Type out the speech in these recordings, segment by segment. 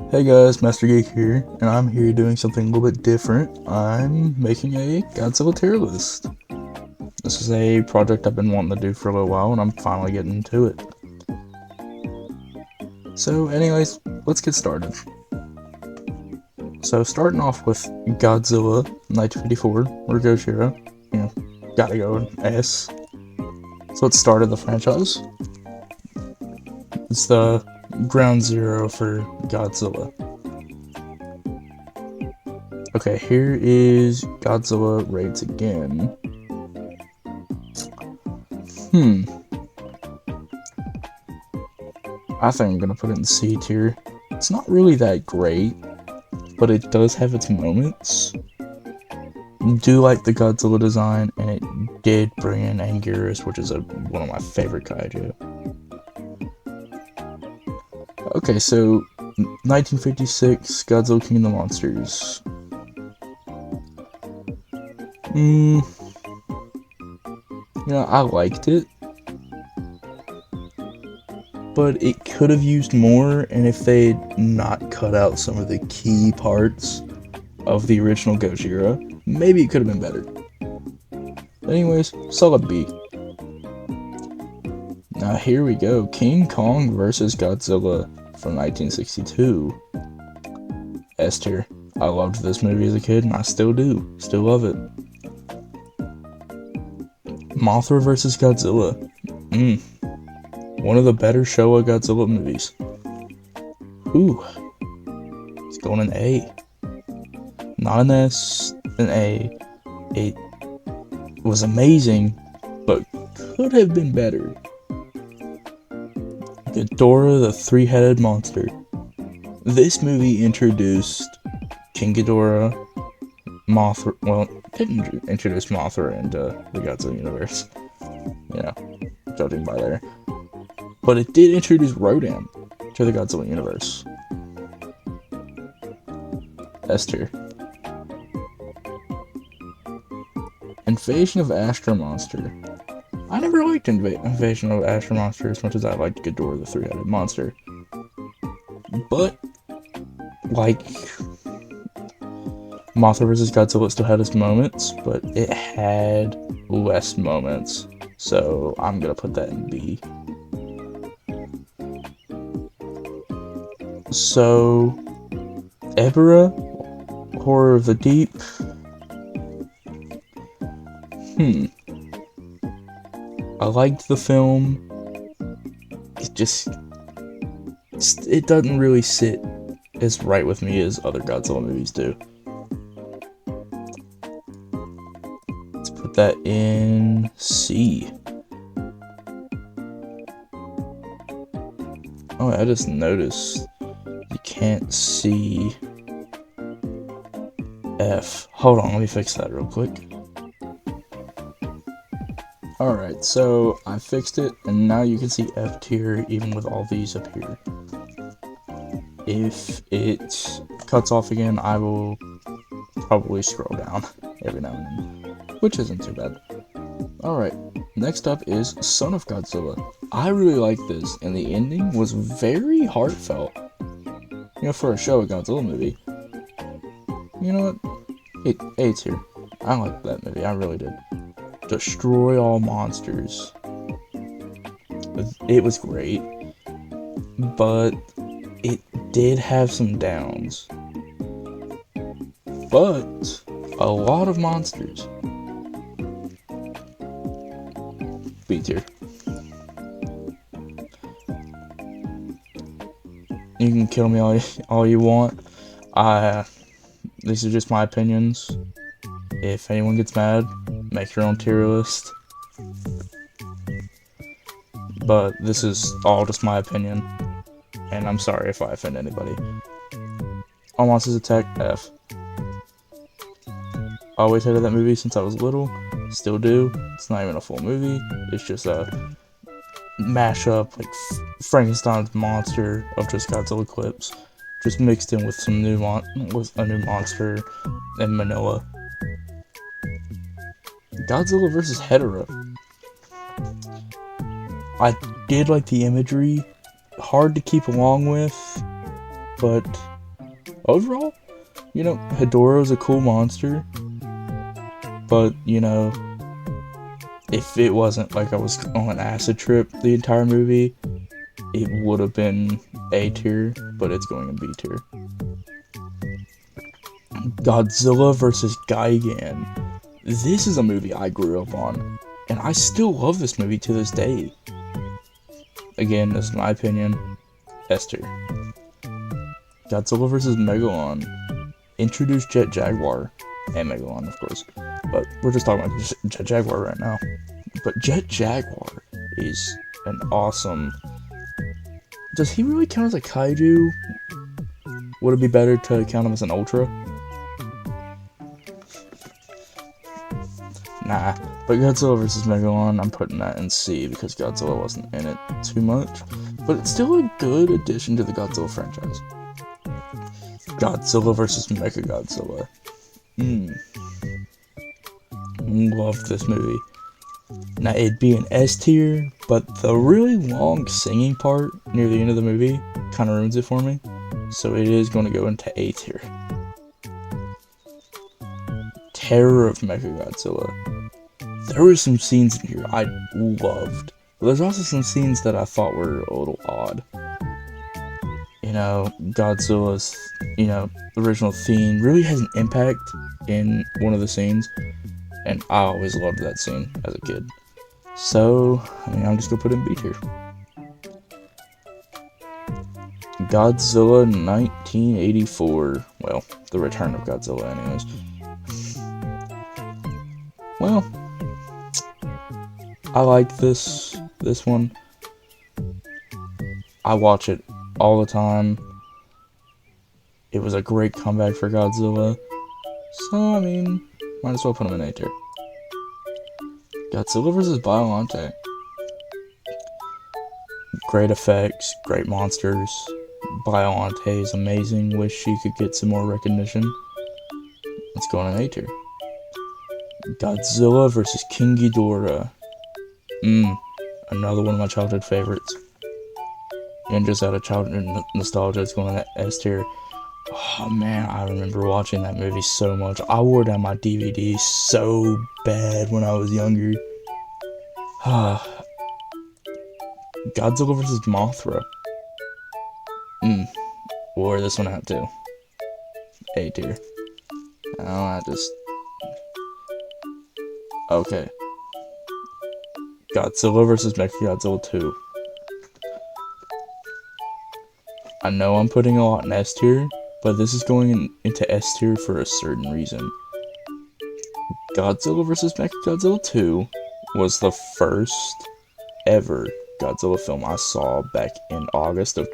Hey guys, Master Geek here, and I'm here doing something a little bit different. I'm making a Godzilla tier list. This is a project I've been wanting to do for a little while, and I'm finally getting to it. So anyways, let's get started. So starting off with Godzilla 1954, or Gojira, gotta go in S. So it started the franchise. It's the ground zero for Godzilla. Okay, here is Godzilla rates again. I think I'm gonna put it in C tier. It's not really that great, but it does have its moments. Do like the Godzilla design, and it did bring in Anguirus, which is one of my favorite kaiju. Okay, so 1956, Godzilla King of the Monsters. I liked it, but it could have used more, and if they'd not cut out some of the key parts of the original Gojira, maybe it could have been better. Anyways, solid B. Now here we go, King Kong vs. Godzilla from 1962. S tier. I loved this movie as a kid, and I still do. Still love it. Mothra vs. Godzilla. One of the better Showa Godzilla movies. Ooh. It's going an A. Not an S, an A. It was amazing, but could have been better. Ghidorah the Three-Headed Monster. This movie introduced King Ghidorah, Mothra, well, didn't introduce Mothra into the Godzilla universe, judging by there. But it did introduce Rodan to the Godzilla universe. S tier. Invasion of Astro Monster. I never liked Invasion of Astro Monster as much as I liked Ghidorah the Three-Headed Monster. But, like, Mothra vs. Godzilla still had its moments, but it had less moments. So I'm gonna put that in B. So, Ebirah, Horror of the Deep. I liked the film. It doesn't really sit as right with me as other Godzilla movies do. Let's put that in C. Oh, I just noticed you can't see F. Hold on, let me fix that real quick. Alright, so I fixed it, and now you can see F tier even with all these up here. If it cuts off again, I will probably scroll down every now and then, which isn't too bad. Alright, next up is Son of Godzilla. I really like this, and the ending was very heartfelt. For a Showa Godzilla movie. You know what? A tier. I liked that movie, I really did. Destroy all monsters. It was great, but it did have some downs. But a lot of monsters. B tier. You can kill me all you want. These are just my opinions. If anyone gets mad, make your own tier list. But this is all just my opinion, and I'm sorry if I offend anybody. All Monsters Attack, F. Always hated that movie since I was little. Still do. It's not even a full movie. It's just a mashup, like Frankenstein's monster of just Godzilla clips, just mixed in with a new monster in Manila. Godzilla vs. Hedorah. I did like the imagery. Hard to keep along with, but overall, Hedoro's a cool monster, but, if it wasn't like I was on an acid trip the entire movie, it would have been A tier, but it's going in B tier. Godzilla vs. Gigan. This is a movie I grew up on, and I still love this movie to this day. Again, this is my opinion, S tier. Godzilla vs. Megalon. Introduced Jet Jaguar, and Megalon, of course, but we're just talking about Jet Jaguar right now. But Jet Jaguar is an awesome... Does he really count as a kaiju? Would it be better to count him as an ultra? Nah, but Godzilla vs. Megalon, I'm putting that in C because Godzilla wasn't in it too much, but it's still a good addition to the Godzilla franchise. Godzilla vs. Mechagodzilla. Loved this movie. Now, it'd be an S tier, but the really long singing part near the end of the movie kind of ruins it for me, so it is going to go into A tier. Terror of Mechagodzilla. There were some scenes in here I loved, but there's also some scenes that I thought were a little odd. Godzilla's, original theme really has an impact in one of the scenes, and I always loved that scene as a kid. So, I'm just gonna put it in B tier. Godzilla 1984. Well, the return of Godzilla, anyways. Well, I like this one. I watch it all the time. It was a great comeback for Godzilla. So, might as well put him in A tier. Godzilla vs. Biollante. Great effects, great monsters. Biollante is amazing. Wish she could get some more recognition. Let's go on an A tier. Godzilla vs. King Ghidorah. Another one of my childhood favorites. And just out of childhood nostalgia, it's going on that S tier. Oh man, I remember watching that movie so much. I wore down my DVD so bad when I was younger. Godzilla vs. Mothra. Wore this one out too. A tier. Okay. Godzilla vs. Mechagodzilla 2. I know I'm putting a lot in S tier, but this is going into S tier for a certain reason. Godzilla vs. Mechagodzilla 2 was the first ever Godzilla film I saw back in August of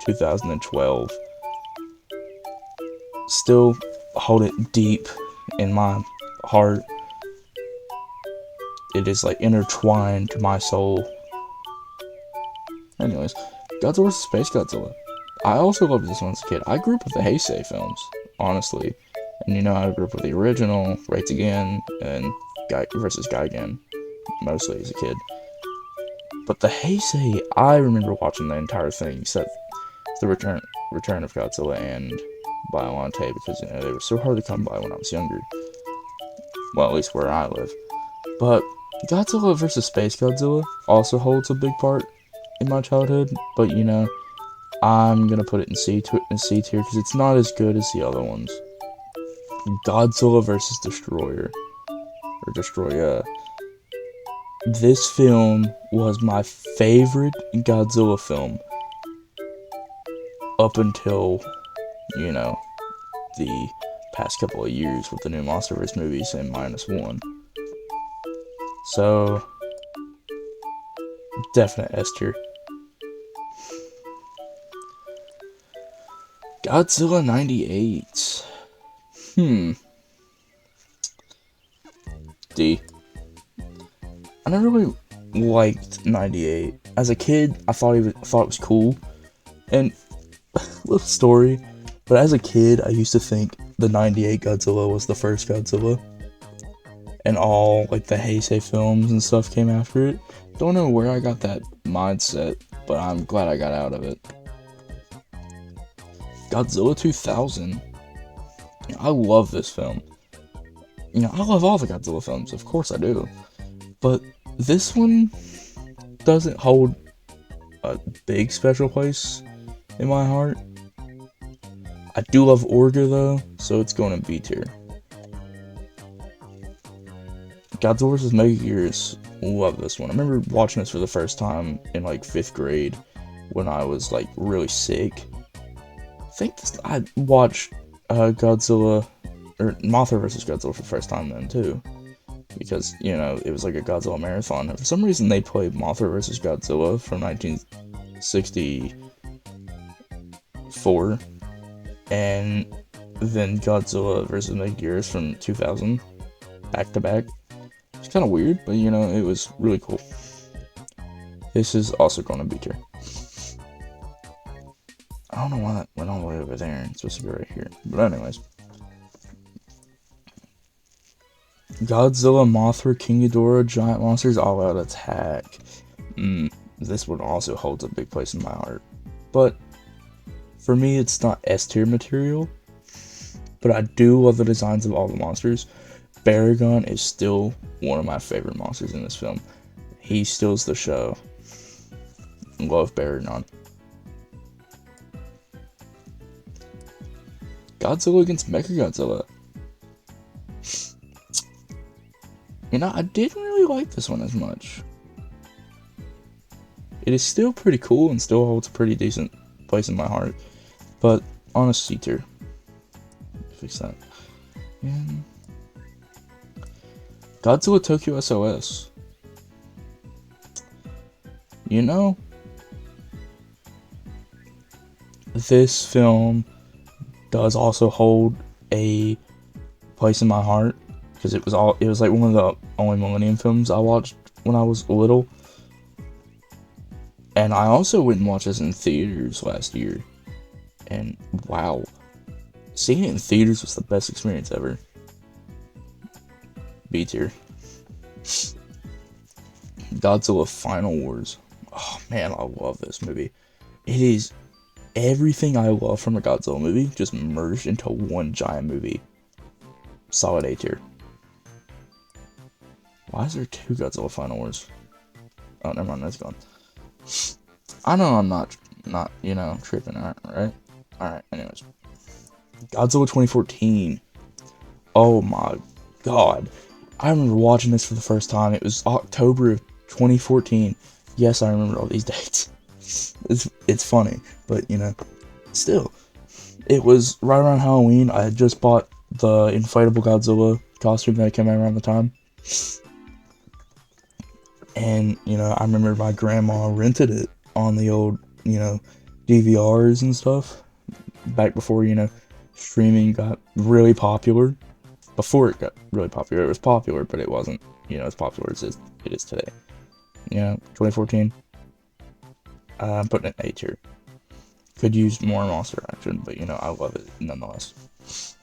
2012. Still hold it deep in my heart. It is like intertwined to my soul. Anyways, Godzilla vs. Space Godzilla. I also loved this one as a kid. I grew up with the Heisei films, honestly. And I grew up with the original, Rates Again, and Guy vs. Gigan, mostly as a kid. But the Heisei, I remember watching the entire thing, except the Return of Godzilla and Biollante, because, they were so hard to come by when I was younger. Well, at least where I live. But Godzilla vs. Space Godzilla also holds a big part in my childhood, but, I'm gonna put it in C tier because it's not as good as the other ones. Godzilla vs. Destroyer. Or Destroyer. This film was my favorite Godzilla film up until, the past couple of years with the new MonsterVerse movies and -1. So, definite S tier. Godzilla 98. D. I never really liked 98. As a kid, I thought it was cool. And, little story, but as a kid, I used to think the 98 Godzilla was the first Godzilla. And all, the Heisei films and stuff came after it. Don't know where I got that mindset, but I'm glad I got out of it. Godzilla 2000. I love this film. I love all the Godzilla films, of course I do. But this one doesn't hold a big special place in my heart. I do love Orga though, so it's going to B tier. Godzilla vs. Megagears, love this one. I remember watching this for the first time in like 5th grade when I was like really sick. I watched Godzilla, or Mothra vs. Godzilla for the first time then too. Because, it was like a Godzilla marathon. And for some reason they played Mothra vs. Godzilla from 1964. And then Godzilla vs. Megagears from 2000, back to back. It's kind of weird, but it was really cool. This is also going to be tier. I don't know why that went all the way over there. It's supposed to be right here. But anyways. Godzilla, Mothra, King Ghidorah, Giant Monsters, All Out Attack. This one also holds a big place in my heart. But for me, it's not S tier material. But I do love the designs of all the monsters. Baragon is still one of my favorite monsters in this film. He steals the show. Love Baragon. Godzilla against Mechagodzilla. I didn't really like this one as much. It is still pretty cool and still holds a pretty decent place in my heart. But on a C tier. Fix that. And Godzilla Tokyo SOS. This film does also hold a place in my heart because it was like one of the only Millennium films I watched when I was little. And I also went and watched this in theaters last year. And wow, seeing it in theaters was the best experience ever. B tier. Godzilla Final Wars. Oh man, I love this movie. It is everything I love from a Godzilla movie just merged into one giant movie. Solid A tier. Why is there 2 Godzilla Final Wars? Oh, never mind, that's gone. I know I'm not tripping, right? Alright, anyways. Godzilla 2014. Oh my god. I remember watching this for the first time. It was October of 2014. Yes, I remember all these dates. It's funny, but still. It was right around Halloween. I had just bought the inflatable Godzilla costume that came out around the time. And, I remember my grandma rented it on the old, DVRs and stuff. Back before, streaming got really popular. Before it got really popular, it was popular, but it wasn't, as popular as it is today. 2014. I'm putting it in A tier. Could use more monster action, but, I love it nonetheless.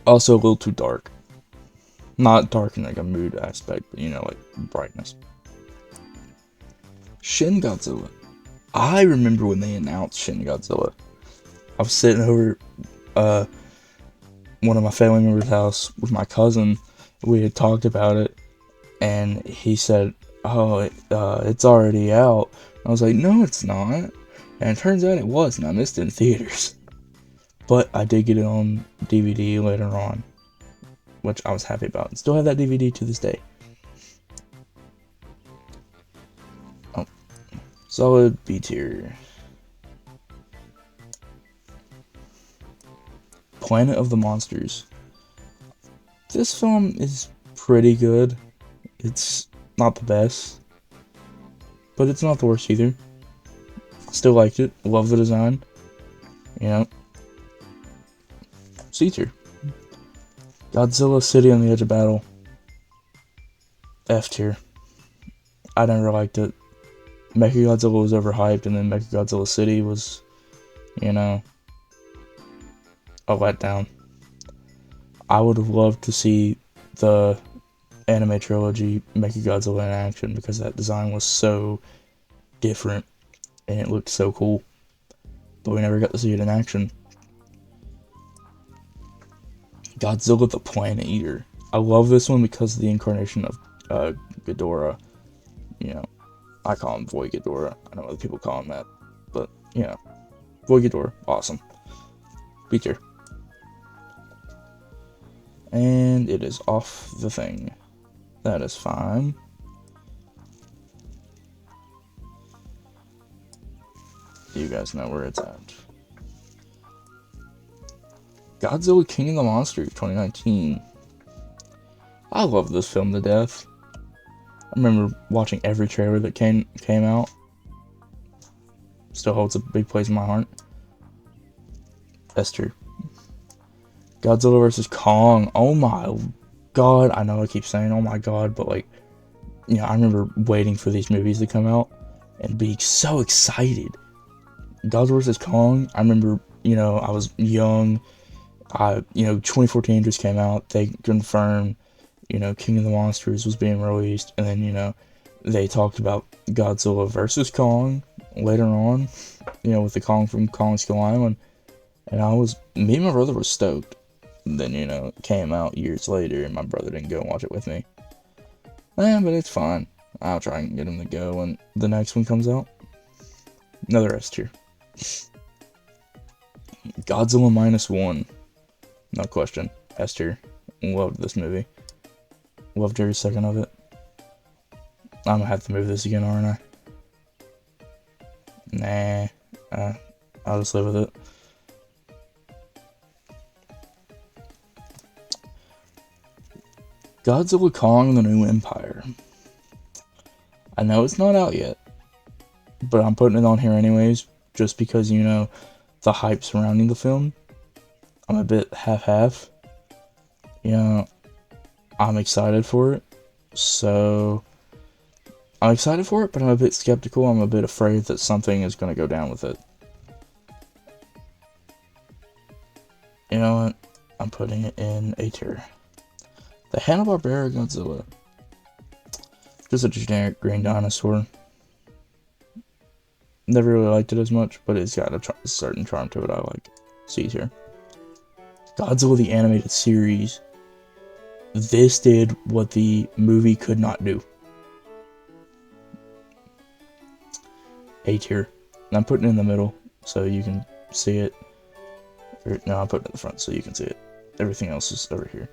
Also a little too dark. Not dark in like a mood aspect, but like brightness. Shin Godzilla. I remember when they announced Shin Godzilla. I was sitting over one of my family members' house with my cousin. We had talked about it, and he said, "Oh, it's already out." I was like, "No, it's not." And it turns out it was, and I missed it in theaters. But I did get it on DVD later on, which I was happy about. Still have that DVD to this day. Oh, solid B tier. Planet of the Monsters. This film is pretty good. It's not the best, but it's not the worst either. Still liked it. Love the design. C tier. Godzilla City on the Edge of Battle. F tier. I never liked it. Mechagodzilla was overhyped, and then Mechagodzilla City was, a letdown. I would have loved to see the anime trilogy Mechagodzilla in action because that design was so different and it looked so cool. but we never got to see it in action. Godzilla the Planet Eater. I love this one because of the incarnation of Ghidorah. You know, I call him Void Ghidorah. I know other people call him that, but you know, Void Ghidorah, awesome. B tier. And it is off the thing. That is fine. You guys know where it's at. Godzilla King of the Monsters 2019. I love this film to death. I remember watching every trailer that came out. Still holds a big place in my heart. Esther. Godzilla vs. Kong. Oh my god. I know I keep saying oh my god, but like, you know, I remember waiting for these movies to come out and being so excited. Godzilla vs. Kong, I remember, you know, I was young. You know, 2014 just came out. They confirmed, you know, King of the Monsters was being released. And then, you know, they talked about Godzilla vs. Kong later on, you know, with the Kong from Kong Skull Island. And me and my brother was stoked. And then, you know, it came out years later and my brother didn't go and watch it with me. But it's fine. I'll try and get him to go when the next one comes out. Another S tier. Godzilla -1. No question. S tier. Loved this movie. Loved every second of it. I'm gonna have to move this again, aren't I? Nah. I'll just live with it. Godzilla Kong the New Empire. I know it's not out yet, but I'm putting it on here anyways, just because, you know, the hype surrounding the film. I'm a bit half-half. You know, I'm excited for it. So, I'm excited for it, but I'm a bit skeptical. I'm a bit afraid that something is going to go down with it. You know what? I'm putting it in A tier. The Hanna-Barbera Godzilla. Just a generic green dinosaur. Never really liked it as much, but it's got a certain charm to it I like. C tier. Godzilla the Animated Series. This did what the movie could not do. A tier. And I'm putting it in the middle so you can see it. No, I'm putting it in the front so you can see it. Everything else is over here.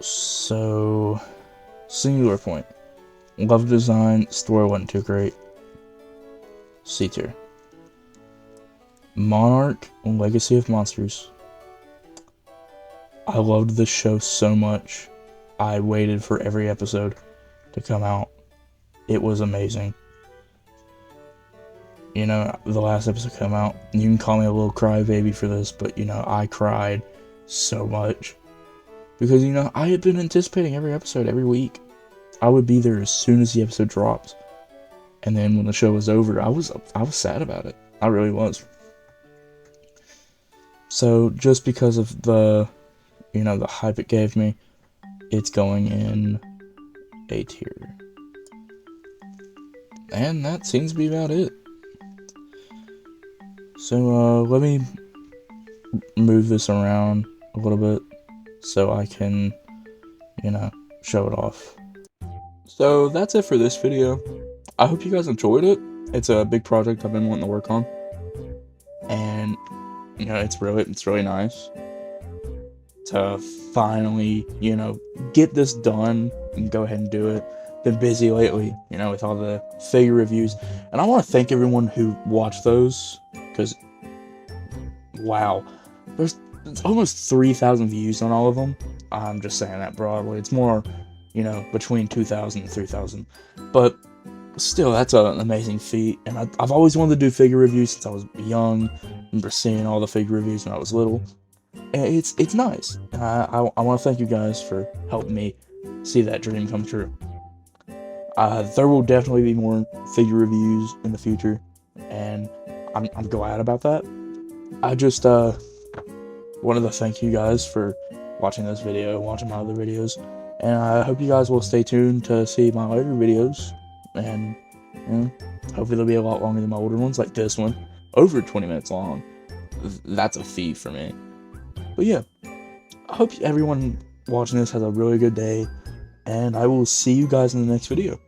So, singular point. Love design, story wasn't too great. C tier. Monarch, Legacy of Monsters. I loved this show so much. I waited for every episode to come out. It was amazing. You know, the last episode came out. You can call me a little crybaby for this, but you know, I cried so much. Because, you know, I had been anticipating every episode every week. I would be there as soon as the episode drops. And then when the show was over, I was sad about it. I really was. So, just because of the, you know, the hype it gave me, it's going in A tier. And that seems to be about it. So, let me move this around a little bit so I can, you know, show it off. So, that's it for this video. I hope you guys enjoyed it. It's a big project I've been wanting to work on. And, you know, it's really nice to finally, you know, get this done and go ahead and do it. Been busy lately, you know, with all the figure reviews. And I want to thank everyone who watched those, because, wow, there's almost 3,000 views on all of them. I'm just saying that broadly. It's more, you know, between 2,000 and 3,000. But still, that's an amazing feat. And I've always wanted to do figure reviews since I was young. I remember seeing all the figure reviews when I was little. And it's nice. I want to thank you guys for helping me see that dream come true. There will definitely be more figure reviews in the future, and I'm glad about that. I just wanted to thank you guys for watching this video, watching my other videos, and I hope you guys will stay tuned to see my later videos. And, you know, Hopefully they'll be a lot longer than my older ones, like this one. Over 20 minutes long. That's a feat for me. But yeah, I hope everyone watching this has a really good day, and I will see you guys in the next video.